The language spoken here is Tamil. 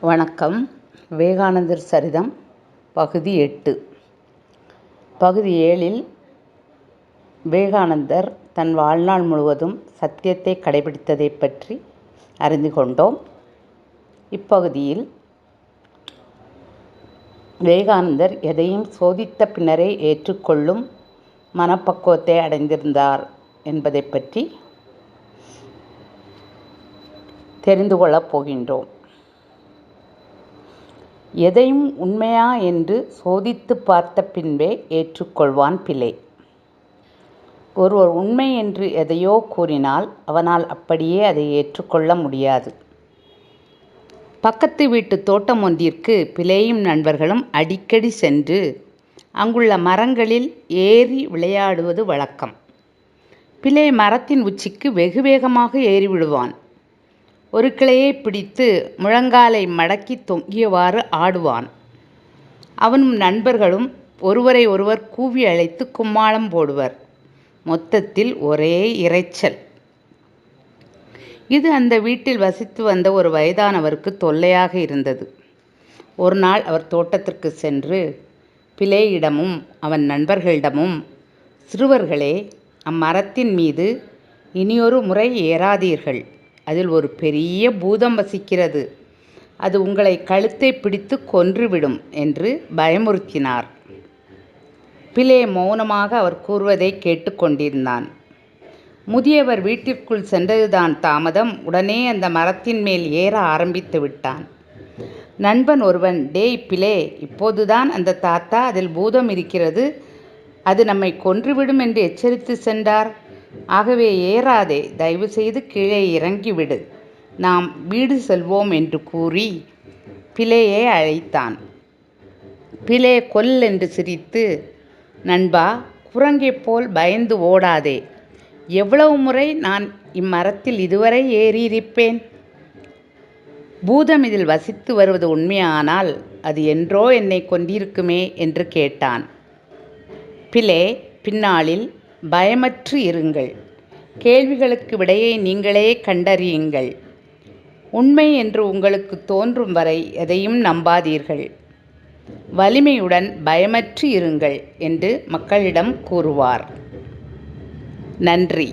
வணக்கம். விவேகானந்தர் சரிதம் பகுதி 8. பகுதி 7இல் விவேகானந்தர் தன் வாழ்நாள் முழுவதும் சத்தியத்தை கடைபிடித்ததை பற்றி அறிந்து கொண்டோம். இப்பகுதியில் விவேகானந்தர் எதையும் சோதித்த பின்னரே ஏற்றுக்கொள்ளும் மனப்பக்குவத்தை அடைந்திருந்தார் என்பதை பற்றி தெரிந்து கொள்ளப் போகின்றோம். எதையும் உண்மையா என்று சோதித்து பார்த்த பின்பே ஏற்றுக்கொள்வான் பிழை. ஒருவர் உண்மை என்று எதையோ கூறினால் அவனால் அப்படியே அதை ஏற்றுக்கொள்ள முடியாது. பக்கத்து வீட்டு தோட்டம் ஒன்றிற்கு பிழையும் நண்பர்களும் அடிக்கடி சென்று அங்குள்ள மரங்களில் ஏறி விளையாடுவது வழக்கம். பிழை மரத்தின் உச்சிக்கு வெகு வேகமாக ஏறிவிடுவான். ஒரு கிளையை பிடித்து முழங்காலை மடக்கி தொங்கியவாறு ஆடுவான். அவனும் நண்பர்களும் ஒருவரை ஒருவர் கூவி அழைத்து கும்மாளம் போடுவர். மொத்தத்தில் ஒரே இரைச்சல். இது அந்த வீட்டில் வசித்து வந்த ஒரு வயதானவருக்கு தொல்லையாக இருந்தது. ஒரு நாள் அவர் தோட்டத்திற்கு சென்று பிழையிடமும் அவன் நண்பர்களிடமும், சிறுவர்களே, அம்மரத்தின் மீது இனியொரு முறை ஏறாதீர்கள். அதில் ஒரு பெரிய பூதம் வசிக்கிறது. அது உங்களை கழுத்தை பிடித்து கொன்றுவிடும் என்று பயமுறுத்தினார். பிழை மௌனமாக அவர் கூறுவதை கேட்டுக்கொண்டிருந்தான். முதியவர் வீட்டிற்குள் சென்றதுதான் தாமதம். உடனே அந்த மரத்தின் மேல் ஏற ஆரம்பித்து விட்டான். நண்பன் ஒருவன், டேய் பிழை, இப்போதுதான் அந்த தாத்தா அதில் பூதம் இருக்கிறது, அது நம்மை கொன்றுவிடும் என்று எச்சரித்து சென்றார். ஆகவே ஏறாதே, தயவு செய்து கீழே இறங்கிவிடு, நாம் வீடு செல்வோம் என்று கூறி பிழையை அழைத்தான். பிழை கொல் என்று சிரித்து, நண்பா, குரங்கைப் போல் பயந்து ஓடாதே. எவ்வளவு முறை நான் இம்மரத்தில் இதுவரை ஏறியிருப்பேன். பூதம் இதில் வசித்து வருவது உண்மையானால் அது என்றோ என்னை கொண்டிருக்குமே என்று கேட்டான். பிழை, பின்னாளில் பயமற்று இருங்கள். கேள்விகளுக்கு விடையை நீங்களே கண்டறியுங்கள். உண்மை என்று உங்களுக்கு தோன்றும் வரை எதையும் நம்பாதீர்கள். வலிமையுடன் பயமற்று இருங்கள் என்று மக்களிடம் கூறுவார். நன்றி.